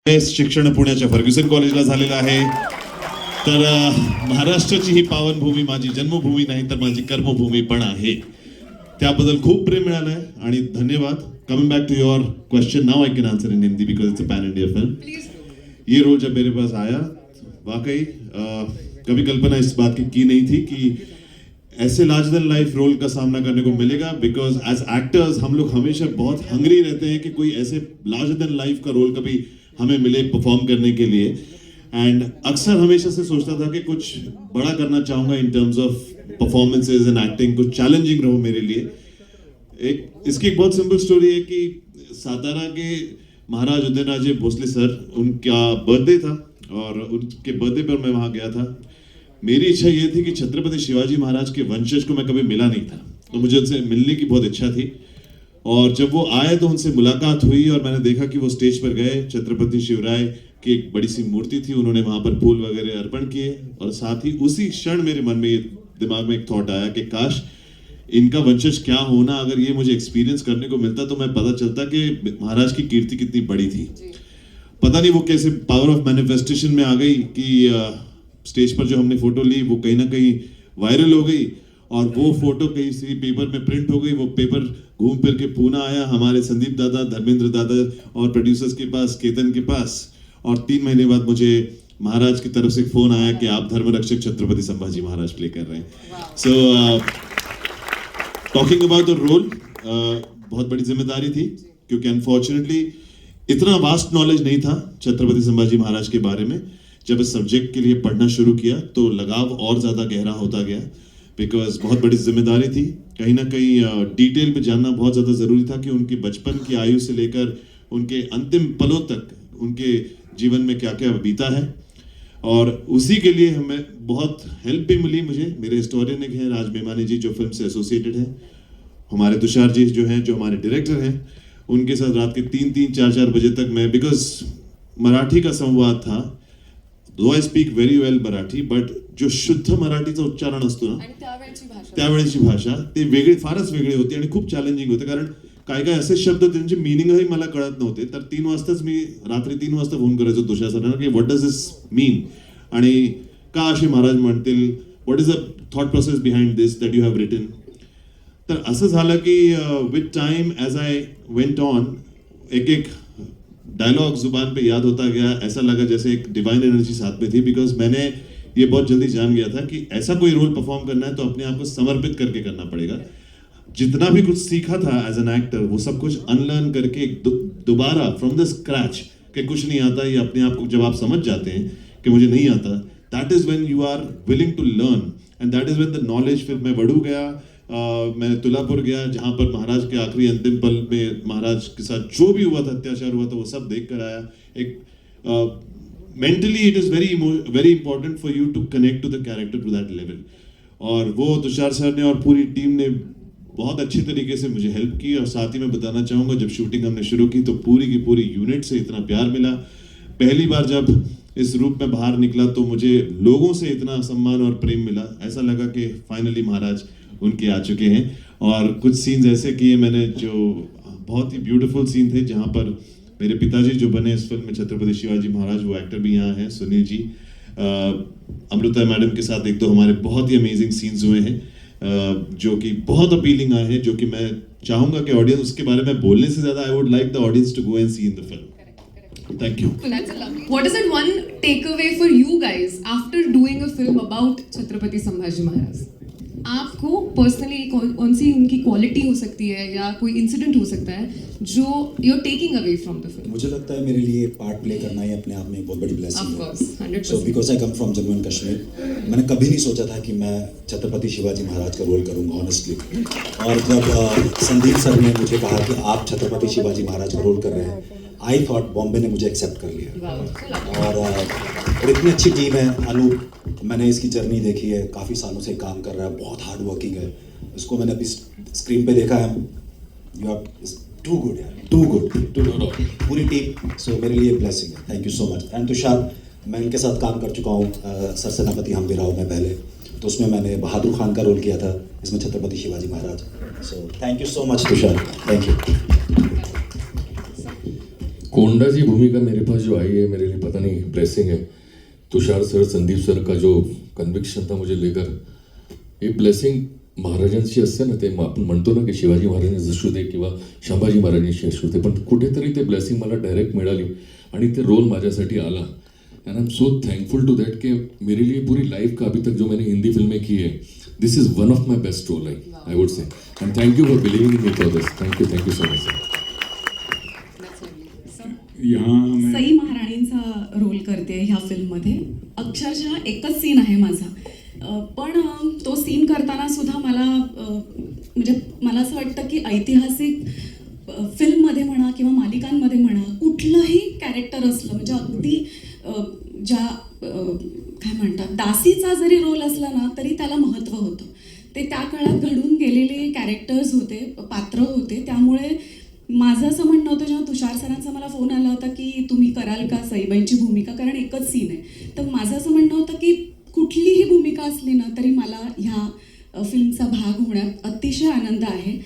शिक्षण पुण्याच्या फर्ग्युसन कॉलेजला झालेलं आहे. तर महाराष्ट्राची ही पावनभूमी माझी जन्मभूमी नाही तर माझी कर्मभूमी पण आहे. त्याबद्दल खूप प्रेम मिळालं आहे आणि धन्यवाद. Coming back to your question, now I can answer in Hindi because it's a pan India film. ये रोल जब मेरे पास आया, वाकई कभी कल्पना इस बात की नहीं थी कि ऐसे लार्ज देन लाइफ रोल का सामना करने को मिलेगा. बिकॉज एज एक्टर्स हम लोग हमेशा बहुत हंग्री रहते हैं कि कोई ऐसे लार्ज देन लाइफ का रोल कभी हमें मिले परफॉर्म करने के लिए. एंड अक्सर हमेशा से सोचता था कि कुछ बड़ा करना चाहूँगा in terms of performances and acting, कुछ चैलेंजिंग रहो मेरे लिए. इसकी एक बहुत सिंपल स्टोरी है कि सातारा के महाराज उदयनराजे भोसले सर, उनका बर्थडे था और उनके बर्थडे पर मैं वहाँ गया था. मेरी इच्छा ये थी कि छत्रपति शिवाजी महाराज के वंशज को मैं कभी मिला नहीं था, तो मुझे उनसे मिलने की बहुत इच्छा थी. और जब वो आए तो उनसे मुलाकात हुई और मैंने देखा कि वो स्टेज पर गए. छत्रपति शिवराय की एक बड़ी सी मूर्ति थी, उन्होंने वहां पर फूल वगैरह अर्पण किए. और साथ ही उसी क्षण मेरे मन में दिमाग में एक थॉट आया कि काश इनका वंशज क्या होना, अगर ये मुझे एक्सपीरियंस करने को मिलता तो मैं पता चलता कि महाराज की कीर्ति कितनी बड़ी थी. पता नहीं वो कैसे पावर ऑफ मैनिफेस्टेशन में आ गई कि स्टेज पर जो हमने फोटो ली वो कहीं ना कहीं वायरल हो गई और वो फोटो कहीं सी पेपर में प्रिंट हो गई. वो पेपर घूम फिर के पूना आया हमारे संदीप दादा, धर्मेंद्र दादा और प्रोड्यूसर्स के पास, केतन के पास. और 3 महीने बाद मुझे महाराज की तरफ से फोन आया कि आप धर्मरक्षक छत्रपति संभाजी महाराज प्ले कर रहे हैं. So talking about the role, बहुत बड़ी जिम्मेदारी थी क्योंकि अनफॉर्चुनेटली इतना वास्ट नॉलेज नहीं था छत्रपति संभाजी महाराज के बारे में. जब इस सब्जेक्ट के लिए पढ़ना शुरू किया तो लगाव और ज़्यादा गहरा होता गया. बिकॉज बहुत बड़ी जिम्मेदारी थी. कहीं ना कहीं डिटेल में जानना बहुत ज़्यादा ज़रूरी था कि उनकी बचपन की आयु से लेकर उनके अंतिम पलों तक उनके जीवन में क्या क्या बीता है. और उसी के लिए हमें बहुत हेल्प भी मिली. मुझे मेरे हिस्टोरियन हैं राज मेमानी जी जो फिल्म से एसोसिएटेड हैं, हमारे तुषार जी जो हैं, जो हमारे डायरेक्टर हैं, उनके साथ रात के 3-3, 4-4 बजे तक मैं, बिकॉज मराठी का संवाद था. दो I speak very well Marathi, but जो शुद्ध मराठीचं उच्चारण असतो ना, त्यावेळेची भाषा ते वेगळी, फारच वेगळी होती आणि खूप चॅलेंजिंग होते. कारण काय काय असे शब्द त्यांचे मिनिंगही मला कळत नव्हते. तर 3 वाजताच मी रात्री 3 वाजता फोन करायचो तुषार सरांना की व्हॉट डज दिस मीन आणि का असे महाराज म्हणतील, what is the thought process behind this that you have written. तर असं झालं की with time as I went on एक एक डायलॉग जुबान पे याद होता गया. ऐसा लगा जैसे एक डिवाइन एनर्जी साथ में थी. बिकॉज मैंने ये बहुत जल्दी जान गया था कि ऐसा कोई रोल परफॉर्म करना है तो अपने आप को समर्पित करके करना पड़ेगा. जितना भी कुछ सीखा था एज एन एक्टर वो सब कुछ अनलर्न करके दोबारा फ्रॉम द स्क्रैच कि कुछ नहीं आता, ये अपने आप को जब आप समझ जाते हैं कि मुझे नहीं आता, that is when you are willing to learn and that is when the knowledge. फिर मैं वड़ू गया, मैंने तुलापुर गया जहाँ पर महाराज के आखिरी अंतिम पल में महाराज के साथ जो भी हुआ था, अत्याचार हुआ था, वो सब देख कर आया. एक mentally it is very important for you to connect to the character to that level. और वो तुषार सर ने और पूरी टीम ने बहुत अच्छी तरीके से मुझे हेल्प की. और साथ ही मैं बताना चाहूँगा जब शूटिंग हमने शुरू की तो पूरी की पूरी यूनिट से इतना प्यार मिला. पहली बार जब इस रूप में बाहर निकला तो मुझे लोगों से इतना सम्मान और प्रेम मिला. ऐसा लगा कि फाइनली महाराज उनके आ चुके हैं. और कुछ सीन्स ऐसे किए मैंने जो बहुत ही ब्यूटीफुल सीन थे, जहाँ पर मेरे पिताजी जो बने इस फिल्म में छत्रपति शिवाजी महाराज, वो एक्टर भी यहाँ हैं, सुनील जी. अमृता मैडम के साथ 1-2 हमारे बहुत ही अमेजिंग सीन्स हुए हैं जो कि बहुत अपीलिंग आए हैं, जो कि मैं चाहूँगा कि ऑडियंस उसके बारे में बोलने से ज़्यादा I would like the audience to go and see in the film. Thank you. What is that one takeaway for you guys after doing a film about Chhatrapati Sambhaji Maharaj? आपको personally कौन सी उनकी quality हो सकती है या कोई incident हो सकता है जो you are taking away from the film? मुझे लगता है मेरे लिए पार्ट प्ले करना ही अपने आप में एक बहुत बड़ी ब्लेसिंग है. Of course 100%. So because I come from Jammu and Kashmir, मैंने कभी नहीं सोचा था कि मैं छत्रपति शिवाजी महाराज का रोल करूंगा ऑनेस्टली. और जब संदीप सर ने मुझे कहा कि आप छत्रपति शिवाजी महाराज का रोल कर रहे हैं, आई थॉट बॉम्बे ने मुझे एक्सेप्ट कर लिया. और इतनी अच्छी टीम है. अनूप, मैंने इसकी जर्नी देखी है, काफ़ी सालों से काम कर रहा है, बहुत हार्ड वर्किंग है. इसको मैंने अभी स्क्रीन पे देखा है, यू आर टू गुड यार, टू गुड पूरी टीम. सो मेरे लिए ब्लेसिंग है. Thank you so much. And Tushar, मैं इनके साथ काम कर चुका हूँ सर सेनापति हम भी राव में पहले, तो उसमें मैंने बहादुर खान का रोल किया था, इसमें Chhatrapati Shivaji Maharaj. So thank you so much Tushar, thank you. Konda ji भूमिका मेरे पास जो आई है मेरे लिए पता नहीं ब्लेसिंग है. तुषार सर, संदीप सर का जो कन्विक्शन था मुझे लेकर, हे ब्लेसिंग महाराजांची असते ना, ते आपण म्हणतो ना की शिवाजी महाराजांनी असू दे किंवा संभाजी महाराजांची असू दे, पण कुठेतरी ते ब्लेसिंग मला डायरेक्ट मिळाली आणि ते रोल माझ्यासाठी आला. And I am so thankful to that कि मेरे लिए पूरी लाइफ का अभी तक जो मैंने हिंदी फिल्में की है, this is one of my best role I would say. And thank you for believing in me for this. Thank you so much sir. यहाँ मैं सई महाराणींचा रोल करते ह्या फिल्ममध्ये. अक्षरशः एकच सीन आहे माझा, पण तो सीन करताना सुद्धा मला म्हणजे मला असं वाटतं की ऐतिहासिक फिल्ममध्ये म्हणा किंवा मालिकांमध्ये म्हणा, कुठलंही कॅरेक्टर असलं म्हणजे अगदी ज्या काय म्हणतात दासीचा जरी रोल असला ना तरी त्याला महत्त्व होतं. ते त्या काळात घडून गेलेले कॅरेक्टर्स होते, पात्र होते. त्यामुळे माझं असं म्हणणं होतं, जेव्हा तुषार सरांचा मला फोन आला होता की तुम्ही कराल का सईबाईंची भूमिका, कारण एकच सीन आहे, तर माझं असं म्हणणं होतं की कुठलीही भूमिका असली ना तरी मला ह्या फिल्मचा भाग होण्यात अतिशय आनंद आहे.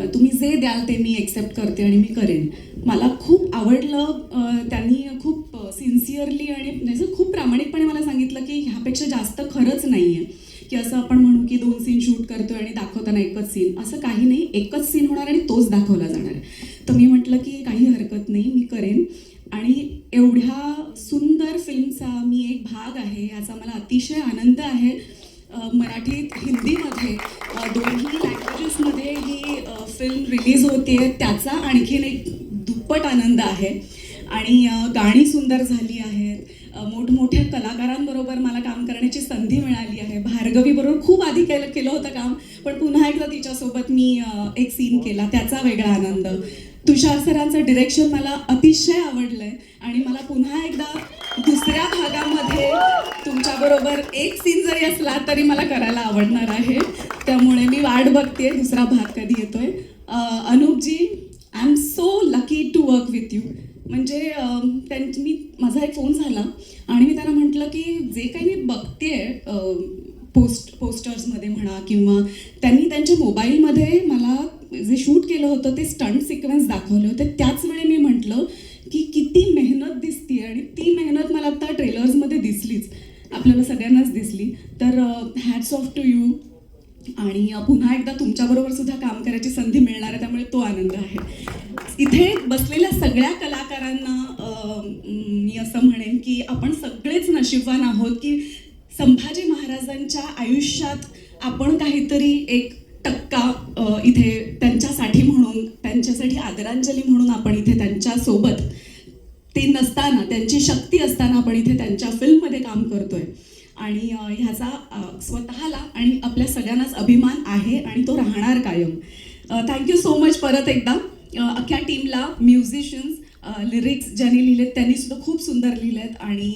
तुम्ही जे द्याल ते मी एक्सेप्ट करते आणि मी करेन. मला खूप आवडलं. त्यांनी खूप सिन्सिअरली आणि म्हणजे खूप प्रामाणिकपणे मला सांगितलं की ह्यापेक्षा जास्त खरंच नाही आहे, की असं आपण म्हणू की 2 सीन शूट करतोय आणि दाखवताना एकच सीन, असं काही नाही. एकच सीन होणार आणि तोच दाखवला जाणार आहे. तर मी म्हटलं की काही हरकत नाही, मी करेन. आणि एवढ्या सुंदर फिल्मचा मी एक भाग आहे याचा मला अतिशय आनंद आहे. मराठीत हिंदीमध्ये दोन्ही लँग्वेजेसमध्ये ही फिल्म रिलीज होते, त्याचा आणखीन एक दुप्पट आनंद आहे. आणि गाणी सुंदर झाली आहेत. मोठमोठ्या कलाकारांबरोबर मला काम करण्याची संधी मिळाली आहे. भार्गवीबरोबर खूप आधी केलं होतं काम, पण पुन्हा एकदा तिच्यासोबत मी एक सीन केला, त्याचा वेगळा आनंद. तुषार सरांचं डिरेक्शन मला अतिशय आवडलं आहे आणि मला पुन्हा एकदा दुसऱ्या भागामध्ये तुमच्याबरोबर एक सीन जरी असला तरी मला करायला आवडणार आहे. त्यामुळे मी वाट बघते दुसरा भाग कधी येतोय. Anupji, I am so lucky to work with you. म्हणजे माझा एक फोन झाला आणि मी त्यांना म्हटलं की जे काही मी बघते पोस्टर्समध्ये म्हणा किंवा त्यांनी त्यांच्या मोबाईलमध्ये मला जे शूट केलं होतं ते स्टंट सिक्वेन्स दाखवले होते. त्याच वेळी मी म्हटलं की किती मेहनत दिसते आणि ती मेहनत मला आता ट्रेलर्समध्ये दिसलीच, आपल्याला सगळ्यांनाच दिसली. तर हॅट्स ऑफ टू यू. आणि पुन्हा एकदा तुमच्याबरोबर सुद्धा काम करायची संधी मिळणार आहे, त्यामुळे तो आनंद आहे. इथे बसलेल्या सगळ्या कलाकारांना मी असं म्हणेन की आपण सगळेच नशीबवान आहोत की संभाजी महाराजांच्या आयुष्यात आपण काहीतरी एक टक्का इथे त्यांच्यासाठी म्हणून, त्यांच्यासाठी आदरांजली म्हणून आपण इथे त्यांच्यासोबत, ते नसताना, त्यांची शक्ती असताना आपण इथे त्यांच्या फिल्ममध्ये काम करतोय. आणि ह्याचा स्वतःला आणि आपल्या सगळ्यांनाच अभिमान आहे आणि तो राहणार कायम. थँक्यू सो मच परत एकदा अख्ख्या टीमला. म्युझिशियन्स, लिरिक्स ज्यांनी लिहिलेत त्यांनी सुद्धा खूप सुंदर लिहिलेत. आणि